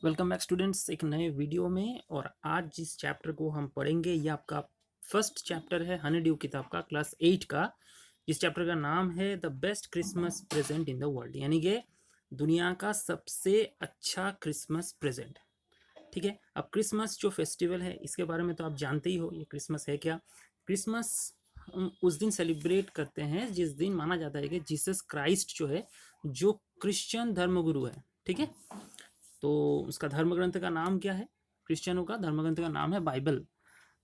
Welcome back students एक नए video में। और आज जिस चैप्टर को हम पढ़ेंगे ये आपका फर्स्ट चैप्टर है हनी ड्यू किताब का क्लास 8 का। इस चैप्टर का नाम है the best Christmas present in the world, यानी कि दुनिया का सबसे अच्छा क्रिसमस प्रेजेंट। ठीक है, अब क्रिसमस जो फेस्टिवल है इसके बारे में तो आप जानते ही हो, ये क्रिसमस है क्या। क्रिसमस हम उस दिन सेलिब्रेट करते हैं जिस दिन माना जाता है कि जीसस क्राइस्ट जो है, जो क्रिश्चियन धर्मगुरु है, ठीक है। तो उसका धर्म ग्रंथ का नाम क्या है? क्रिश्चियनों का धर्म ग्रंथ का नाम है बाइबल।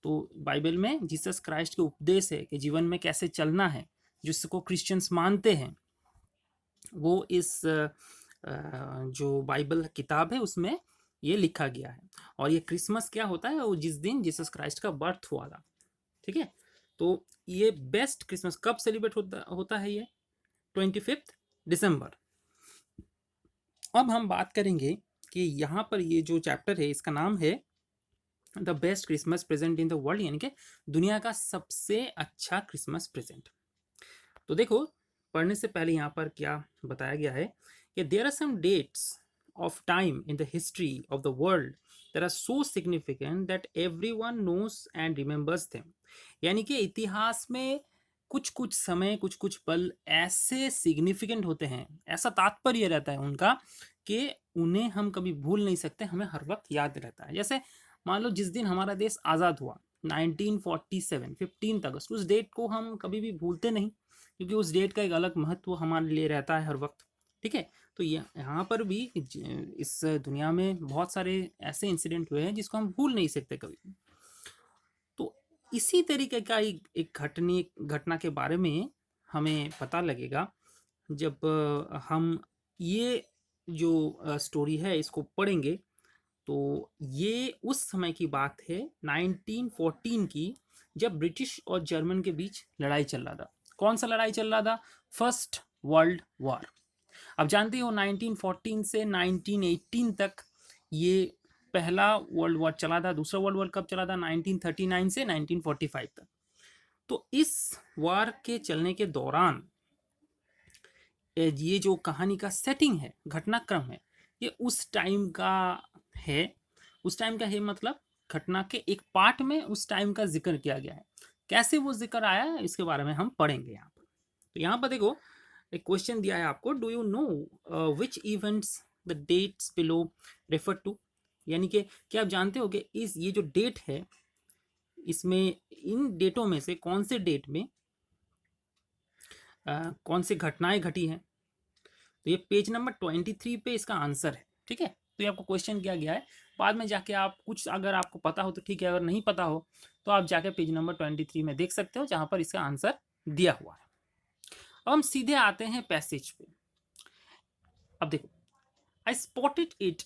तो बाइबल में जीसस क्राइस्ट के उपदेश है कि जीवन में कैसे चलना है, जिसको क्रिश्चियंस मानते हैं, वो इस जो बाइबल किताब है उसमें ये लिखा गया है। और ये क्रिसमस क्या होता है? वो जिस दिन जीसस क्राइस्ट का बर्थ हुआ था, ठीक है। तो ये बेस्ट क्रिसमस कब सेलिब्रेट होता है? ये 25 दिसंबर। अब हम बात करेंगे कि यहाँ पर ये जो चैप्टर है इसका नाम है the best Christmas present in the world, यानी कि दुनिया का सबसे अच्छा क्रिसमस प्रेजेंट। तो देखो, पढ़ने से पहले यहाँ पर क्या बताया गया है कि there are some dates of time in the history of the world that are so significant that everyone knows and remembers them. यानी कि इतिहास में कुछ कुछ समय, कुछ कुछ पल ऐसे सिग्निफिकेंट होते हैं, ऐसा तात्पर्य रहता है उनका कि उन्हें हम कभी भूल नहीं सकते, हमें हर वक्त याद रहता है। जैसे मान लो जिस दिन हमारा देश आज़ाद हुआ 1947 15 अगस्त, उस डेट को हम कभी भी भूलते नहीं, क्योंकि उस डेट का एक अलग महत्व हमारे लिए रहता है हर वक्त, ठीक है। तो यहाँ पर भी इस दुनिया में बहुत सारे ऐसे इंसिडेंट हुए हैं जिसको हम भूल नहीं सकते कभी। तो इसी तरीके का एक घटना के बारे में हमें पता लगेगा जब हम ये जो स्टोरी है इसको पढ़ेंगे। तो ये उस समय की बात है 1914 की, जब ब्रिटिश और जर्मन के बीच लड़ाई चल रहा था। कौन सा लड़ाई चल रहा था? First world war. अब जानते हो 1914 से 1918 तक ये पहला वर्ल्ड वॉर चला था। दूसरा वर्ल्ड वॉर कब चला था? 1939 से 1945 तक। तो इस वॉर के चलने के दौरान ये जो कहानी का सेटिंग है, घटनाक्रम है, ये उस टाइम का है। उस टाइम का है मतलब घटना के एक पार्ट में उस टाइम का जिक्र किया गया है। कैसे वो जिक्र आया है इसके बारे में हम पढ़ेंगे यहाँ पर। तो यहाँ पर देखो, एक क्वेश्चन दिया है आपको, do you know which events the dates below refer to. यानी कि क्या आप जानते हो कि इस ये जो डेट है इसमें इन डेटों में से कौन से डेट में कौन सी घटनाएं घटी हैं। तो ये पेज नंबर 23 पे इसका आंसर है, ठीक है। तो ये आपको क्वेश्चन किया गया है, बाद में जाके आप कुछ अगर आपको पता हो तो ठीक है, अगर नहीं पता हो तो आप जाके पेज नंबर 23 में देख सकते हो जहां पर इसका आंसर दिया हुआ है। अब हम सीधे आते हैं पैसेज पे। अब देखो, I spotted it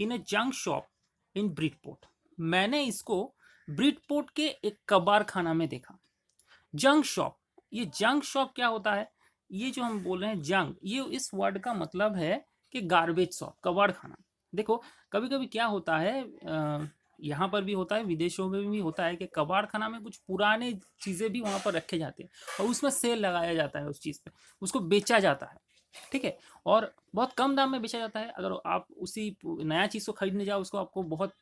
in a junk shop in Bridport. मैंने इसको ब्रिटपोर्ट के एक कबाड़ खाना में देखा। जंक शॉप, ये जंक शॉप क्या होता है? ये जो हम बोल रहे हैं जंक, ये इस वर्ड का मतलब है कि गार्बेज शॉप, कबाड़ खाना। देखो, कभी कभी क्या होता है, यहाँ पर भी होता है, विदेशों में भी होता है कि कबाड़ खाना में कुछ पुराने चीज़ें भी वहाँ पर रखे जाते हैं और उसमें सेल लगाया जाता है, उस चीज़ पे उसको बेचा जाता है, ठीक है। और बहुत कम दाम में बेचा जाता है। अगर आप उसी नया चीज़ को खरीदने जाओ उसको आपको बहुत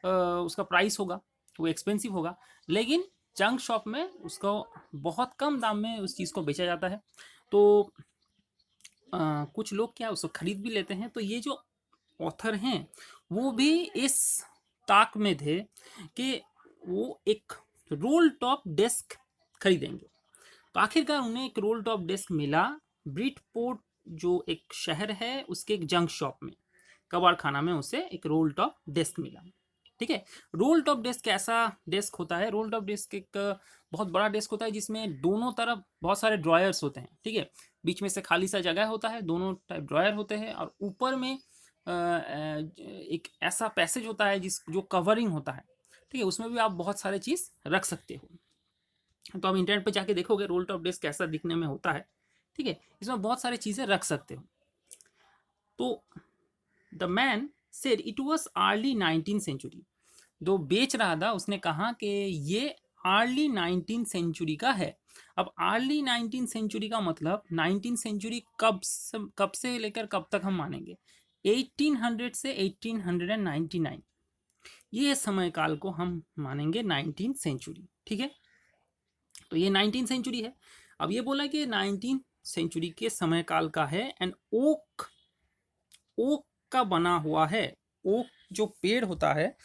उसका प्राइस होगा, वो एक्सपेंसिव होगा। लेकिन जंक शॉप में उसको बहुत कम दाम में उस चीज़ को बेचा जाता है। तो कुछ लोग क्या उसको खरीद भी लेते हैं। तो ये जो ऑथर हैं वो भी इस ताक में थे कि वो एक रोल टॉप डेस्क खरीदेंगे। तो आखिरकार उन्हें एक रोल टॉप डेस्क मिला ब्रिटपोर्ट जो एक शहर है उसके एक जंक शॉप में, कबाड़ खाना में उसे एक रोल टॉप डेस्क मिला, ठीक है। रोल टॉप डेस्क कैसा डेस्क होता है? रोल टॉप डेस्क एक बहुत बड़ा डेस्क होता है जिसमें दोनों तरफ बहुत सारे ड्रॉयर्स होते हैं, ठीक है। बीच में से खाली सा जगह होता है, दोनों टाइप ड्रॉयर होते हैं और ऊपर में एक ऐसा पैसेज होता है जिस जो कवरिंग होता है, ठीक है। उसमें भी आप बहुत सारे चीज़ रख सकते हो। तो आप इंटरनेट पे जाके देखोगे रोल टॉप डेस्क कैसा दिखने में होता है, ठीक है। इसमें बहुत सारी चीज़ें रख सकते हो। तो the man said it was early 19th century. जो बेच रहा था उसने कहा कि ये अर्ली 19th सेंचुरी का है। अब अर्ली 19th सेंचुरी का मतलब 19th सेंचुरी कब से लेकर कब तक हम मानेंगे? 1800 से 1899 ये समय काल को हम मानेंगे 19th सेंचुरी। ठीक है, तो ये 19th सेंचुरी है। अब ये बोला कि 19th सेंचुरी के समय काल का है एंड ओक का बना हुआ है। ओक जो पेड़ होता है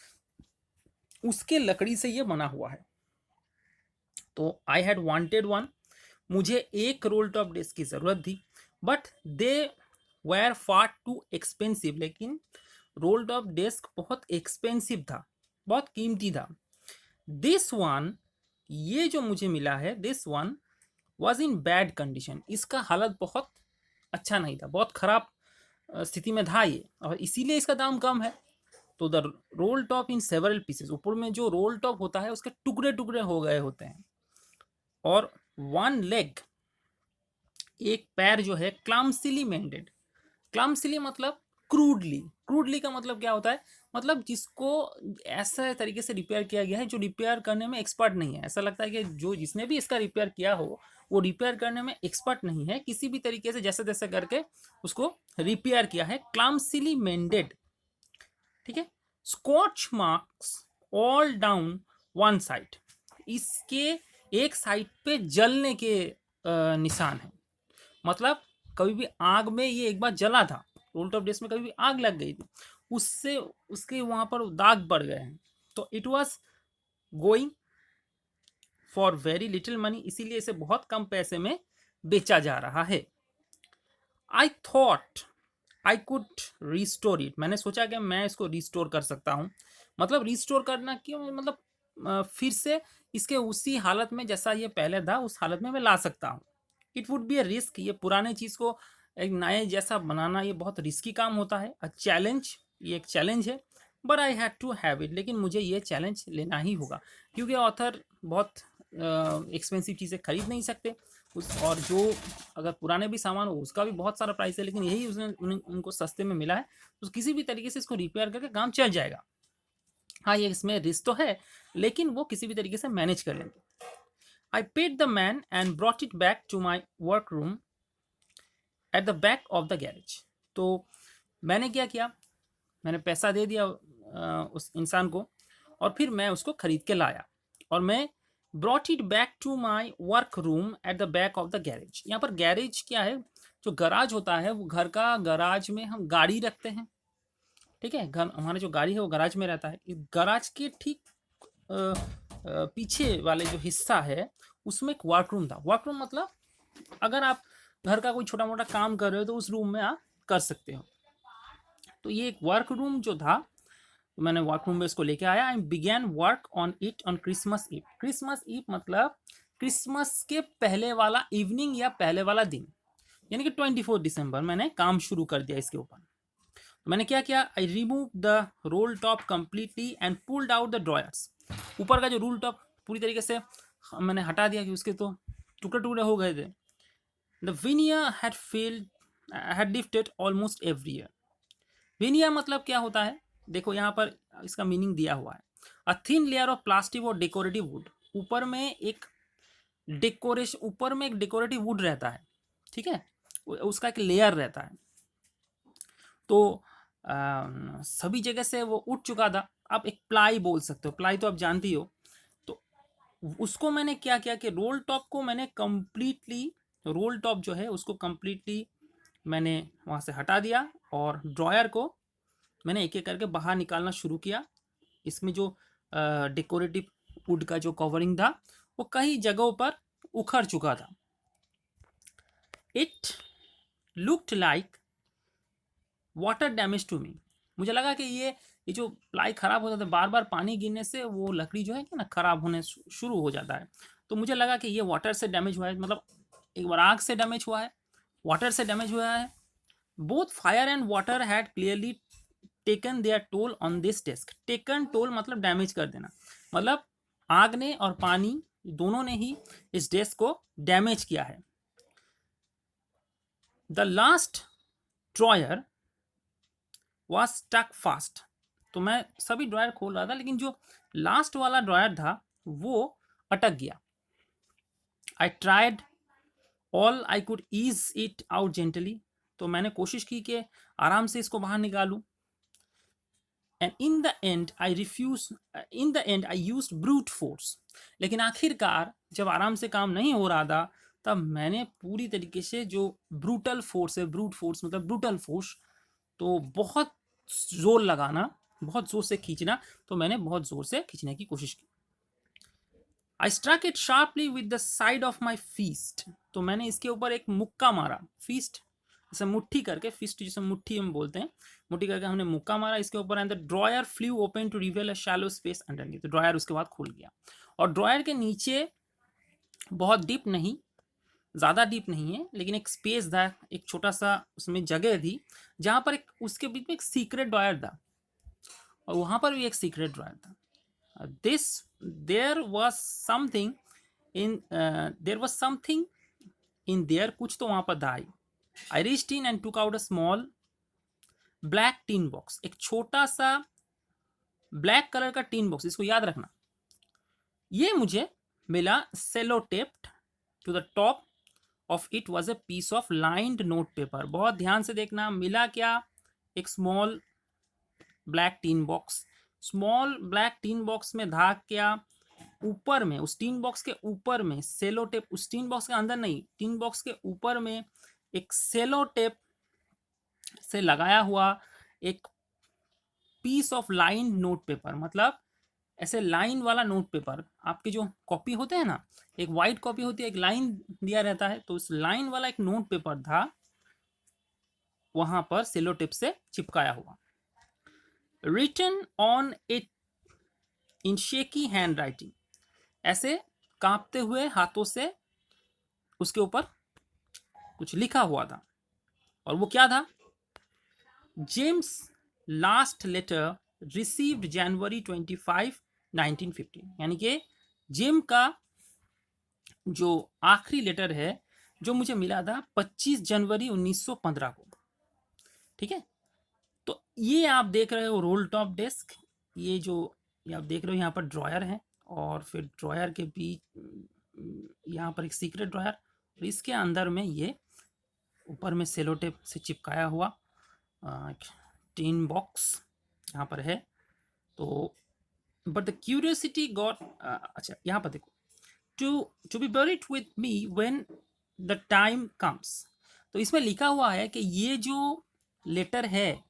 उसके लकड़ी से ये बना हुआ है। तो आई हैड वांटेड वन, मुझे एक रोल टॉप डेस्क की जरूरत थी, but they were far too expensive, लेकिन रोल टॉप डेस्क बहुत एक्सपेंसिव था, बहुत कीमती था। दिस वन, ये जो मुझे मिला है, this one was in bad condition, इसका हालत बहुत अच्छा नहीं था, बहुत खराब स्थिति में था ये, और इसीलिए इसका दाम कम है। तो the roll top in several pieces, ऊपर में जो रोल टॉप होता है उसके टुकड़े टुकड़े हो गए होते हैं, और वन लेग, एक पैर जो है क्लमसिली मेंटेड। क्लमसिली मतलब क्रूडली, क्रूडली का मतलब क्या होता है, मतलब जिसको ऐसा तरीके से रिपेयर किया गया है जो रिपेयर करने में एक्सपर्ट नहीं है। ऐसा लगता है कि जो जिसने भी इसका रिपेयर किया हो वो रिपेयर करने में एक्सपर्ट नहीं है, किसी भी तरीके से जैसे तैसे करके उसको रिपेयर किया है, क्लमसिली मेंडेड। ठीक है, Scotch marks all down one side, इसके एक साइड पे जलने के निशान है, मतलब कभी भी आग में ये एक बार जला था, रोल टॉप डेस्क में कभी भी आग लग गई थी, उससे उसके वहां पर दाग पड़ गए हैं। तो it was going for very little money, इसीलिए इसे बहुत कम पैसे में बेचा जा रहा है। I thought I could restore it, मैंने सोचा कि मैं इसको रिस्टोर कर सकता हूँ। मतलब रिस्टोर करना क्यों, मतलब फिर से इसके उसी हालत में जैसा ये पहले था उस हालत में मैं ला सकता हूँ। It would be a risk, ये पुराने चीज़ को एक नए जैसा बनाना ये बहुत रिस्की काम होता है। अ चैलेंज, ये एक चैलेंज है, but I had to have it, लेकिन मुझे ये चैलेंज लेना ही होगा, क्योंकि ऑथर बहुत एक्सपेंसिव चीज़ें खरीद नहीं सकते उस, और जो अगर पुराने भी सामान हो उसका भी बहुत सारा प्राइस है, लेकिन यही उसने उनको सस्ते में मिला है, तो किसी भी तरीके से इसको रिपेयर करके काम चल जाएगा। हाँ, ये इसमें रिस्क तो है, लेकिन वो किसी भी तरीके से मैनेज कर लेंगे। I paid the man and brought it back to my work room at the back of the garage. तो मैंने क्या किया, मैंने पैसा दे दिया उस इंसान को, और फिर मैं उसको खरीद के लाया, और मैं brought it back to my work room at the back of the garage. यहाँ पर गैरेज क्या है, जो गराज होता है वो घर का गराज में हम गाड़ी रखते हैं। ठीक है, घर हमारा जो गाड़ी है वो गराज में रहता है, इस गराज के ठीक पीछे वाले जो हिस्सा है उसमें एक वर्करूम था। वर्करूम मतलब अगर आप घर का कोई छोटा मोटा काम कर रहे हो तो उस रूम में आप कर सकते हो। तो ये एक वर्क रूम जो था, तो मैंने वर्क रूम में इसको लेके आया। I began work on it on Christmas Eve. Christmas Eve मतलब क्रिसमस के पहले वाला इवनिंग या पहले वाला दिन, यानी कि 24 दिसंबर मैंने काम शुरू कर दिया इसके ऊपर। तो मैंने क्या किया, I remove the roll top completely and pulled out the drawers. ऊपर का जो रोल टॉप पूरी तरीके से मैंने हटा दिया, कि उसके तो टुकड़े टुकड़े हो गए थे। The veneer had failed, had lifted almost every year. Veneer मतलब क्या होता है, देखो यहाँ पर इसका मीनिंग दिया हुआ है, a thin layer of plastic और डेकोरेटिव वुड। ऊपर में एक ऊपर में एक डेकोरेटिव वुड रहता है, ठीक है, उसका एक लेयर रहता है। तो सभी जगह से वो उठ चुका था। आप एक प्लाई बोल सकते हो, प्लाई तो आप जानती हो। तो उसको मैंने क्या किया कि रोल टॉप को मैंने कंप्लीटली, रोल टॉप जो है उसको कंप्लीटली मैंने वहाँ से हटा दिया, और ड्रॉयर को मैंने एक एक करके बाहर निकालना शुरू किया। इसमें जो डेकोरेटिव वुड का जो कवरिंग था वो कई जगहों पर उखड़ चुका था। It looked like water damage to me. मुझे लगा कि ये जो प्लाई खराब होता था, बार बार पानी गिरने से वो लकड़ी जो है कि ना खराब होने शुरू हो जाता है। तो मुझे लगा कि ये वाटर से डैमेज हुआ है, मतलब एक बार आग से डैमेज हुआ है, वाटर से डैमेज हुआ है। Both fire and water had clearly taken their toll on this desk. Taken toll मतलब डैमेज कर देना, मतलब आग ने और पानी दोनों ने ही इस डेस्क को डैमेज किया है। The last drawer was stuck fast. तो मैं सभी ड्रॉयर खोल रहा था, लेकिन जो लास्ट वाला ड्रॉयर था वो अटक गया। I tried all I could ease it out gently. तो मैंने कोशिश की कि आराम से इसको बाहर निकालूं। And in the and I used brute force. लेकिन आखिरकार जब आराम से काम नहीं हो रहा था, तब मैंने पूरी तरीके से जो ब्रूटल फोर्स है, ब्रूट फोर्स मतलब ब्रूटल फोर्स, तो बहुत जोर लगाना, बहुत जोर से खींचना, तो मैंने बहुत जोर से खींचने की कोशिश की। I struck it sharply with the side of my fist. तो मैंने इसके ऊपर एक मुक्का मारा। फीस्ट जैसे मुट्ठी करके, फिस्ट जैसे मुट्ठी हम बोलते हैं, मुट्ठी करके हमने मुक्का मारा इसके ऊपर। And the drawer flew open to reveal a shallow space underneath. तो ड्रॉयर उसके बाद खुल गया, और ड्रॉयर के नीचे बहुत डीप नहीं, ज़्यादा डीप नहीं है, लेकिन एक स्पेस था, एक छोटा सा उसमें जगह थी, जहाँ पर एक उसके बीच में एक सीक्रेट ड्रॉयर था, और वहाँ पर भी एक सीक्रेट ड्रॉयर था। this there was something there was something in there, कुछ तो वहां पर था। I reached in and took out a small black tin box। एक छोटा सा ब्लैक कलर का टीन बॉक्स, इसको याद रखना, ये मुझे मिला sellotaped to the top of it was a piece of lined note paper. बहुत ध्यान से देखना, मिला क्या, एक small black tin box. Small black tin box में था क्या, ऊपर में, उस टीन बॉक्स के ऊपर में सेलो टेप, उस टीन बॉक्स के अंदर नहीं, टीन बॉक्स के ऊपर में एक सेलो टेप से लगाया हुआ एक piece of line note paper. मतलब ऐसे लाइन वाला नोट पेपर, आपके जो कॉपी होते हैं ना, एक वाइट कॉपी होती है, एक लाइन दिया रहता है, तो उस लाइन वाला एक नोट पेपर था वहां पर सेलो टेप से चिपकाया हुआ। Written on it in shaky handwriting, ऐसे कांपते हुए हाथों से उसके ऊपर कुछ लिखा हुआ था, और वो क्या था, जेम्स लास्ट लेटर रिसीव्ड जनवरी 25, 1915। यानी कि जेम का जो आखिरी लेटर है जो मुझे मिला था 25 जनवरी 1915 को। ठीक है, तो ये आप देख रहे हो रोल टॉप डेस्क, ये जो ये आप देख रहे हो यहाँ पर ड्रॉयर है, और फिर ड्रॉयर के बीच यहाँ पर एक सीक्रेट ड्रॉयर, और इसके अंदर में ये ऊपर में सेलो टेप से चिपकाया हुआ टीन बॉक्स यहाँ पर है। तो बट द क्यूरियोसिटी गॉट, अच्छा यहाँ पर देखो, to be buried with me when the time comes. तो इसमें लिखा हुआ है कि ये जो लेटर है,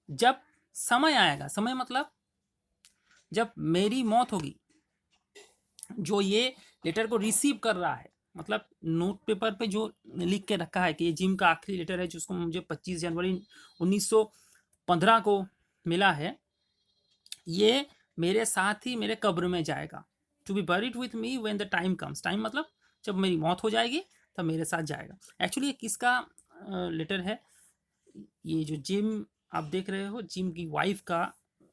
जब समय आएगा, समय मतलब जब मेरी मौत होगी, जो ये लेटर को रिसीव कर रहा है, मतलब नोट पेपर पे जो लिख के रखा है कि ये जिम का आखिरी लेटर है जिसको मुझे 25 जनवरी 1915 को मिला है, ये मेरे साथ ही मेरे कब्र में जाएगा। To be buried with me when the time comes, time मतलब जब मेरी मौत हो जाएगी तब मेरे साथ जाएगा। एक्चुअली ये किसका लेटर है, ये जो जिम आप देख रहे हो, जिम की वाइफ का,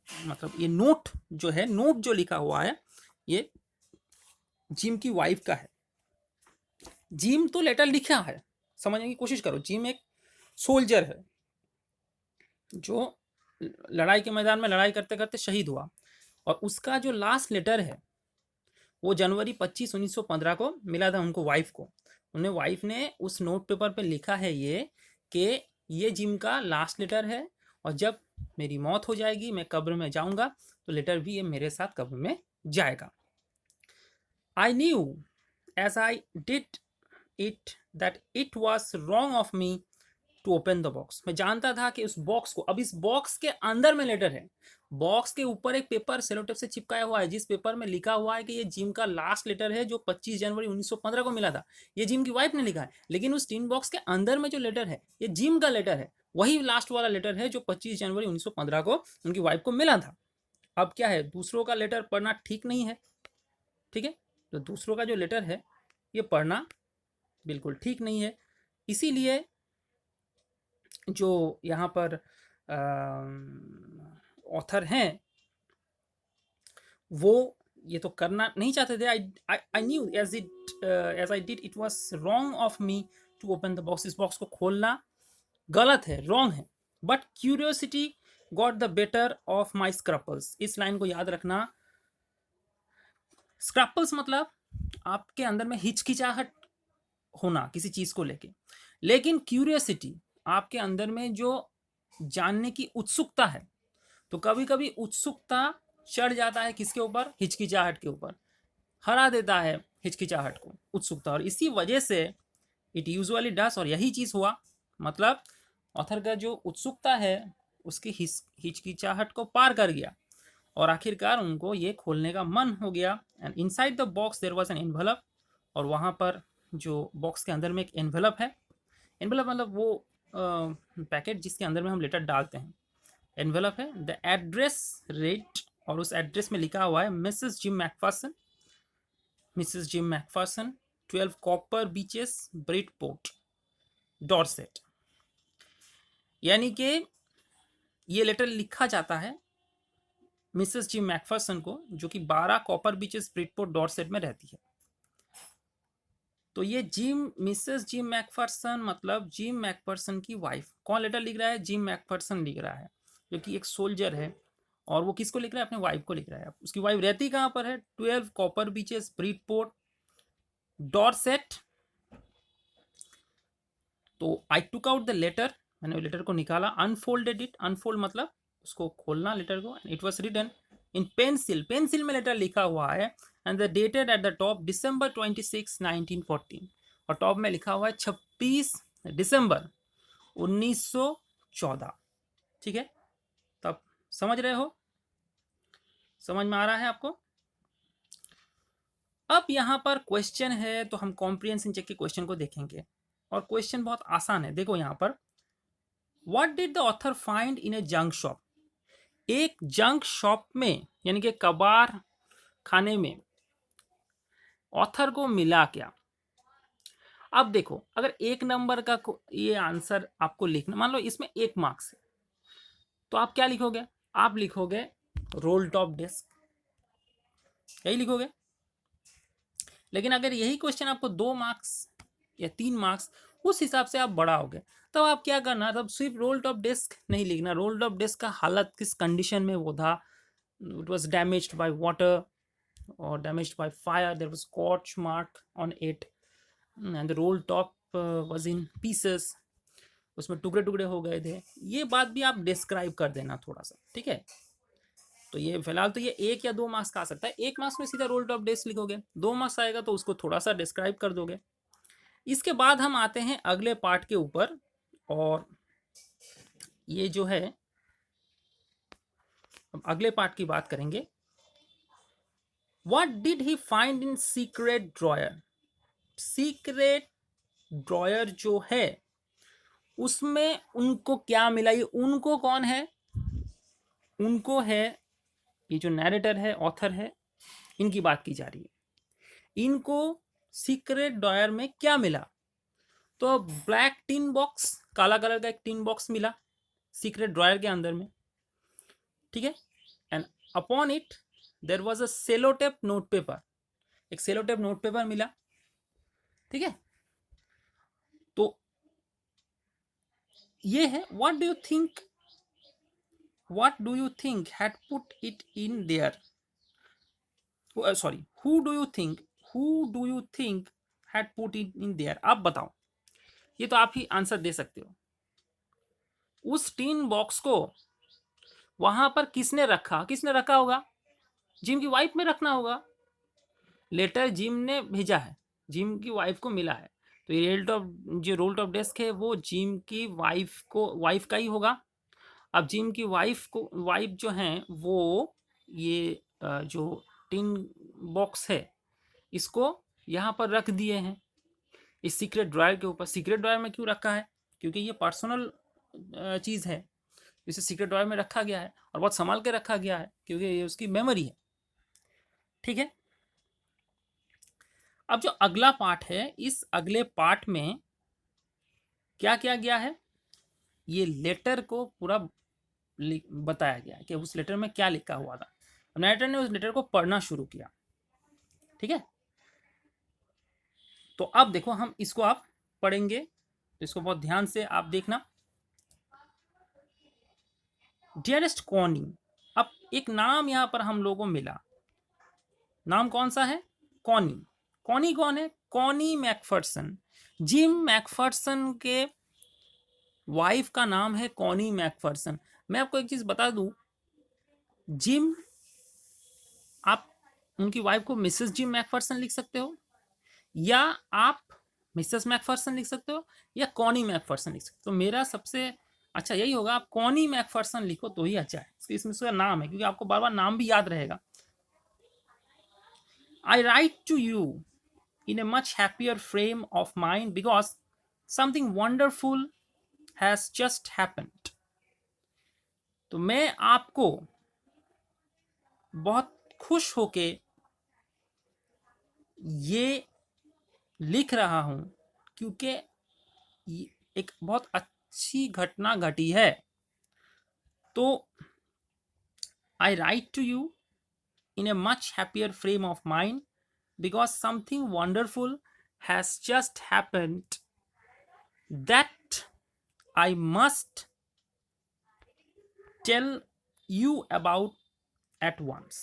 मतलब ये नोट जो है, नोट जो लिखा हुआ है, ये जिम की वाइफ का है। जिम तो लेटर लिखा है, समझने की कोशिश करो, जिम एक सोल्जर है जो लड़ाई के मैदान में लड़ाई करते करते शहीद हुआ, और उसका जो लास्ट लेटर है वो जनवरी 25, 1915 को मिला था उनको, वाइफ को। उन्हें वाइफ ने उस नोट पेपर पे लिखा है ये कि ये जिम का लास्ट लेटर है, और जब मेरी मौत हो जाएगी, मैं कब्र में जाऊंगा, तो लेटर भी ये मेरे साथ कब्र में जाएगा। I knew as I did it that it was wrong of me to open the box. मैं जानता था कि उस बॉक्स को, अब इस बॉक्स के अंदर में लेटर है, बॉक्स के ऊपर एक पेपर सेलोटेप से चिपकाया हुआ है, जिस पेपर में लिखा हुआ है कि ये जिम का लास्ट लेटर है जो 25 जनवरी 1915 को मिला था। ये जिम की वाइफ ने लिखा है, लेकिन उस टीन बॉक्स के अंदर में जो लेटर है, ये जिम का लेटर है, वही लास्ट वाला लेटर है जो 25 जनवरी 1915 को उनकी वाइफ को मिला था। अब क्या है, दूसरों का लेटर पढ़ना ठीक नहीं है, ठीक है, तो दूसरों का जो लेटर है ये पढ़ना बिल्कुल ठीक नहीं है। इसीलिए जो यहाँ पर ऑथर हैं वो ये तो करना नहीं चाहते थे। I knew as I did it was wrong of me to open the box. इस बॉक्स को खोलना गलत है, रॉन्ग है, but curiosity got the better of my scruples. इस लाइन को याद रखना, स्क्रपल्स मतलब आपके अंदर में हिचकिचाहट होना किसी चीज को लेके, लेकिन क्यूरियोसिटी आपके अंदर में जो जानने की उत्सुकता है, तो कभी कभी उत्सुकता चढ़ जाता है किसके ऊपर, हिचकिचाहट के ऊपर, हरा देता है हिचकिचाहट को उत्सुकता, और इसी वजह से इट यूजुअली डस, और यही चीज हुआ। मतलब ऑथर का जो उत्सुकता है उसकी हिचकिचाहट को पार कर गया, और आखिरकार उनको ये खोलने का मन हो गया। And inside the box there was an envelope, और वहां पर जो बॉक्स के अंदर में एक एनवेलप है, एनवेलप मतलब वो पैकेट जिसके अंदर में हम लेटर डालते हैं, एनवेलप है। द एड्रेस रेट, और उस एड्रेस में लिखा हुआ है Mrs gym Macpherson, Mrs gym Macpherson, 12 copper beaches, Bridport, Dorset. यानी कि ये लेटर लिखा जाता है मिसेस जिम मैकफर्सन को, जो कि 12 कॉपर बीचेस, ब्रिडपोर्ट, डॉर्सेट में रहती है। तो ये जिम, मिसेस जिम मैकफर्सन मतलब जिम मैकफर्सन की वाइफ। कौन लेटर लिख रहा है? जिम मैकफर्सन लिख रहा है, जो कि एक सोल्जर है, और वो किसको लिख रहा है? अपने वाइफ को लिख रहा है। उसकी वाइफ रहती कहाँ पर है? 12 कॉपर बीचेस, ब्रिडपोर्ट, डॉर्सेट। तो आई टुक आउट द लेटर, मैंने लेटर को निकाला, अनफोल्डेड इट, अनफोल्ड मतलब उसको खोलना लेटर को, it was written in pencil, pencil में लेटर लिखा हुआ है, and the dated at the top December 26, 1914, और टॉप में लिखा हुआ है 26 दिसंबर 1914। ठीक है, तब समझ रहे हो, समझ में आ रहा है आपको? अब यहाँ पर क्वेश्चन है, तो हम कॉम्प्रिहेंशन चेक के क्वेश्चन को देखेंगे, और क्वेश्चन बहुत आसान है। देखो यहाँ पर, what did the author find in A junk shop? एक जंक शॉप में, यानी कि कबाड़ खाने में ऑथर को मिला क्या? अब देखो, अगर एक नंबर का ये आंसर आपको लिखना, मान लो इसमें 1 मार्क्स है, तो आप क्या लिखोगे? आप लिखोगे रोल टॉप डेस्क, यही लिखोगे। लेकिन अगर यही क्वेश्चन आपको 2 मार्क्स या 3 मार्क्स, उस हिसाब से आप बढ़ाओगे, तब आप क्या करना, तब सिर्फ रोल टॉप डेस्क नहीं लिखना। रोल टॉप डेस्क का हालत किस कंडीशन में वो था? It was damaged by water or damaged by fire, there was scorch mark on it, and the roll top was in pieces, उसमें टुकड़े टुकड़े हो गए थे। ये बात भी आप डिस्क्राइब कर देना थोड़ा सा, ठीक है। तो ये फिलहाल तो ये 1 या 2 मार्क्स का आ सकता है। 1 मार्क्स में सीधा रोल टॉप डेस्क लिखोगे, 2 मार्क्स आएगा तो उसको थोड़ा सा डिस्क्राइब कर दोगे। इसके बाद हम आते हैं अगले पार्ट के ऊपर, और ये जो है, अब अगले पार्ट की बात करेंगे। What did he find in secret drawer? Secret dryer जो है उसमें उनको क्या मिला? ये उनको कौन है? उनको है ये जो नैरेटर है, ऑथर है, इनकी बात की जा रही है। इनको सीक्रेट ड्रॉयर में क्या मिला? तो ब्लैक टिन बॉक्स, काला कलर का एक टिन बॉक्स मिला सीक्रेट ड्रॉयर के अंदर में, ठीक है। And upon it there was a sellotape note paper, एक सेलोटेप नोट पेपर मिला, ठीक है। तो ये है, what do you think had put it in there? Sorry, who do you think had put it in there? आप बताओ, ये तो आप ही आंसर दे सकते हो। उस टीन बॉक्स को वहां पर किसने रखा? किसने रखा होगा? जिम की वाइफ में रखना होगा। लेटर जिम ने भेजा है, जिम की वाइफ को मिला है, तो ये रोल टॉप डेस्क है वो जिम की वाइफ का ही होगा। अब जिम की वाइफ जो है वो ये जो टिन बॉक्स है इसको यहाँ पर रख दिए हैं इस सीक्रेट ड्रायर के ऊपर। सीक्रेट ड्रायर में क्यों रखा है? क्योंकि ये पर्सनल चीज़ है, इसे सीक्रेट ड्रायर में रखा गया है, और बहुत संभाल के रखा गया है क्योंकि ये उसकी मेमोरी है, ठीक है। अब जो अगला पार्ट है, इस अगले पार्ट में क्या किया गया है? ये लेटर को पूरा बताया गया है कि उस लेटर में क्या लिखा हुआ था। नरेटर ने उस लेटर को पढ़ना शुरू किया, ठीक है। तो अब देखो, हम इसको आप पढ़ेंगे, तो इसको बहुत ध्यान से आप देखना। डियरेस्ट कॉनी, अब एक नाम यहां पर हम लोगों को मिला। नाम कौन सा है? कॉनी। कॉनी कौन है? कॉनी मैकफर्सन, जिम मैकफर्सन के वाइफ का नाम है कॉनी मैकफर्सन। मैं आपको एक चीज बता दूं, जिम, आप उनकी वाइफ को मिसेस जिम मैकफर्सन लिख सकते हो, या आप मिसेस मैकफर्सन लिख सकते हो, या कॉनी मैकफर्सन लिख सकते हो। तो मेरा सबसे अच्छा यही होगा, आप कॉनी मैकफर्सन लिखो तो ही अच्छा है, इसमें उसका नाम है, क्योंकि आपको बार बार नाम भी याद रहेगा। I write to you in a much happier frame of mind because something wonderful has just happened। तो मैं आपको बहुत खुश होके ये लिख रहा हूं, क्योंकि एक बहुत अच्छी घटना घटी है। तो I write to you in a much happier frame of mind because something wonderful has just happened that I must tell you about at once।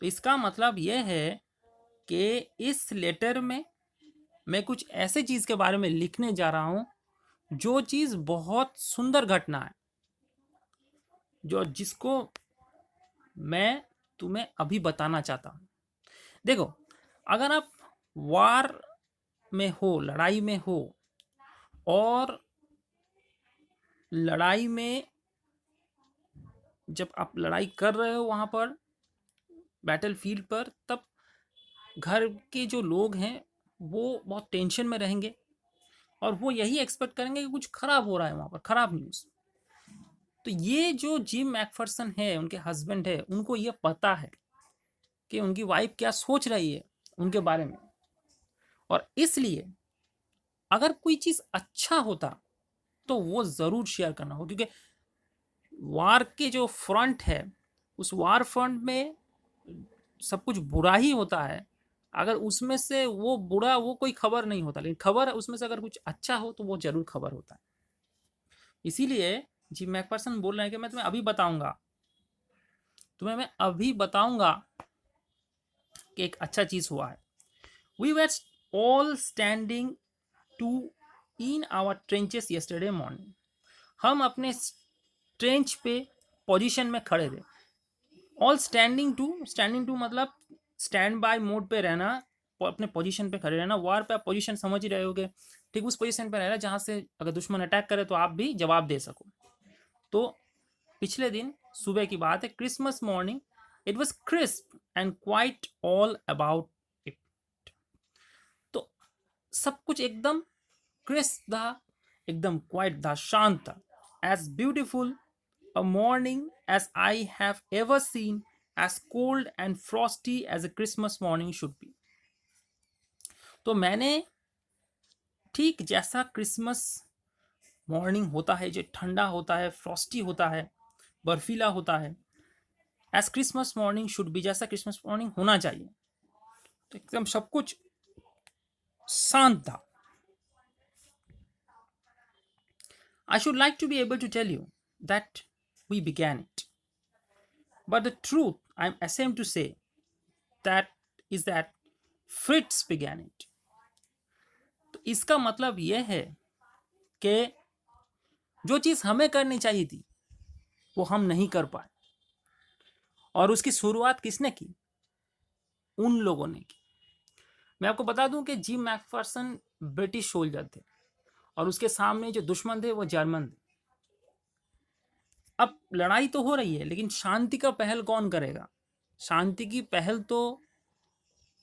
तो इसका मतलब यह है कि इस लेटर में मैं कुछ ऐसे चीज के बारे में लिखने जा रहा हूं जो चीज बहुत सुंदर घटना है, जो जिसको मैं तुम्हें अभी बताना चाहता हूं। देखो, अगर आप वार में हो, लड़ाई में हो, और लड़ाई में जब आप लड़ाई कर रहे हो वहां पर बैटल फील्ड पर, तब घर के जो लोग हैं वो बहुत टेंशन में रहेंगे और वो यही एक्सपेक्ट करेंगे कि कुछ खराब हो रहा है वहां पर, खराब न्यूज़। तो ये जो जिम मैकफर्सन है, उनके हस्बैंड है, उनको ये पता है कि उनकी वाइफ क्या सोच रही है उनके बारे में, और इसलिए अगर कोई चीज अच्छा होता तो वो जरूर शेयर करना हो, क्योंकि वार के जो फ्रंट है, उस वार फ्रंट में सब कुछ बुरा ही होता है। अगर उसमें से वो बुरा वो कोई खबर नहीं होता, लेकिन खबर उसमें से अगर कुछ अच्छा हो तो वो जरूर खबर होता है। इसीलिए जी मैकफर्सन बोल रहे हैं कि मैं तुम्हें अभी बताऊंगा, तुम्हें मैं अभी बताऊंगा कि एक अच्छा चीज हुआ है। We were all standing to in our trenches yesterday morning. हम अपने ट्रेंच पे पोजीशन में खड़े थे। ऑल स्टैंडिंग टू मतलब स्टैंड बाय मोड पे रहना, अपने पोजीशन पे खड़े रहना। वार पे आप पोजीशन समझ ही रहे होगे, ठीक उस पोजीशन पे रहना जहां से अगर दुश्मन अटैक करे तो आप भी जवाब दे सको। तो पिछले दिन सुबह की बात है, Christmas morning, it was crisp and quite all about it. तो सब कुछ एकदम क्रिस्प था, एकदम क्वाइट था, शांत था। As beautiful a morning as I have ever seen, as cold and frosty as a Christmas morning should be। तो मैंने ठीक जैसा क्रिसमस मॉर्निंग होता है, जो ठंडा होता है, फ्रॉस्टी होता है, बर्फीला होता है, as Christmas morning should be, जैसा क्रिसमस मॉर्निंग होना चाहिए, तो एकदम सब कुछ शांत था। I should like to be able to tell you that we began it, but the truth I'm ashamed to say that is that Fritz began it। तो इसका मतलब यह है कि जो चीज हमें करनी चाहिए थी वो हम नहीं कर पाए, और उसकी शुरुआत किसने की? उन लोगों ने की। मैं आपको बता दूं कि जिम मैकफर्सन ब्रिटिश सोल्जर थे और उसके सामने जो दुश्मन थे वो जर्मन थे। अब लड़ाई तो हो रही है, लेकिन शांति का पहल कौन करेगा? शांति की पहल तो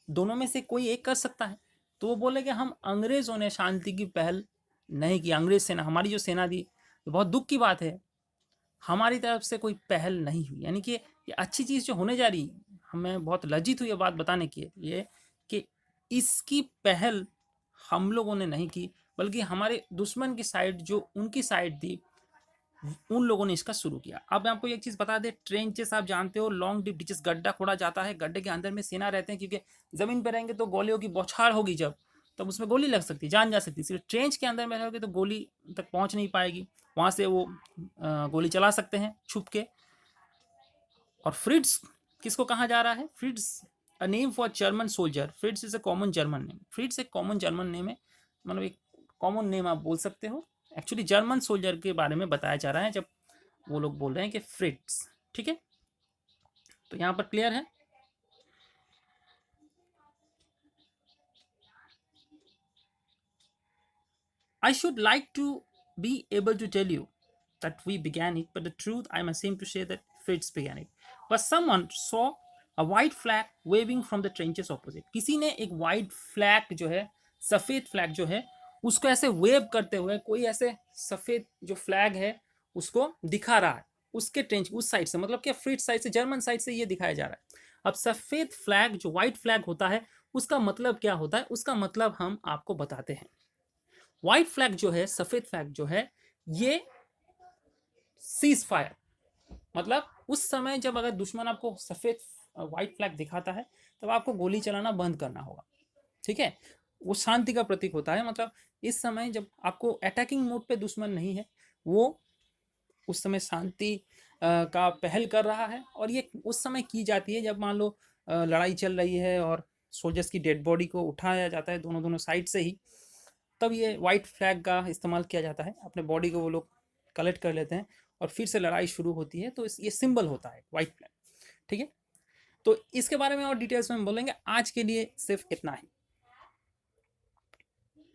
दोनों में से कोई एक कर सकता है। तो वो बोले कि हम अंग्रेजों ने शांति की पहल नहीं की, अंग्रेज सेना, हमारी जो सेना थी, तो बहुत दुख की बात है, हमारी तरफ से कोई पहल नहीं हुई। यानी कि ये अच्छी चीज जो होने जा रही, हमें बहुत लज्जित हुई ये बात बताने की, ये कि इसकी पहल हम लोगों ने नहीं की, बल्कि हमारे दुश्मन की साइड, जो उनकी साइड थी, उन लोगों ने इसका शुरू किया। अब मैं आपको एक चीज बता दें, ट्रेंचेस आप जानते हो, लॉन्ग डीप डिचेस, गड्ढा खोड़ा जाता है, गड्ढे के अंदर में सेना रहते हैं, क्योंकि जमीन पर रहेंगे तो गोलियों की बौछार होगी, जब तब उसमें गोली लग सकती है, जान जा सकती है। सिर्फ ट्रेंच के अंदर में रहोगे तो गोली तक पहुंच नहीं पाएगी, वहां से वो गोली चला सकते हैं छुप के। और फ्रिट्स किसको कहा जा रहा है? फ्रिट्स a name for German soldier. फ्रिट्स is a common German name. फ्रिट्स एक कॉमन जर्मन नेम है, मतलब एक कॉमन नेम आप बोल सकते हो एक्चुअली जर्मन सोल्जर के बारे में बताया जा रहा है जब वो लोग बोल रहे हैं कि फ्रिट्स, ठीक है। तो यहाँ पर क्लियर है। I should like to be able to tell you that we began it, but the truth I am ashamed to say that Fritz began it. But someone saw a white flag waving from the trenches opposite. किसी ने एक white flag जो है, सफेद flag जो है, उसको ऐसे वेव करते हुए, कोई ऐसे सफेद जो फ्लैग है उसको दिखा रहा है उसके ट्रेंच उस साइड से, मतलब क्या फ्रिट्स साइड से, जर्मन साइड से ये दिखाया जा रहा है। अब सफेद फ्लैग जो व्हाइट फ्लैग होता है उसका मतलब क्या होता है, उसका मतलब हम आपको बताते हैं। व्हाइट फ्लैग जो है, सफेद फ्लैग जो है, ये सीज फायर, मतलब उस समय जब अगर दुश्मन आपको सफेद व्हाइट फ्लैग दिखाता है तब आपको गोली चलाना बंद करना होगा, ठीक है। वो शांति का प्रतीक होता है, मतलब इस समय जब आपको अटैकिंग मोड पे दुश्मन नहीं है, वो उस समय शांति का पहल कर रहा है। और ये उस समय की जाती है जब मान लो लड़ाई चल रही है और सोल्जर्स की डेड बॉडी को उठाया जाता है दोनों दोनों साइड से ही, तब ये वाइट फ्लैग का इस्तेमाल किया जाता है। अपने बॉडी को वो लोग कलेक्ट कर लेते हैं और फिर से लड़ाई शुरू होती है, तो ये सिंबल होता है वाइट फ्लैग, ठीक है। तो इसके बारे में और डिटेल्स में बोलेंगे, आज के लिए सिर्फ इतना ही।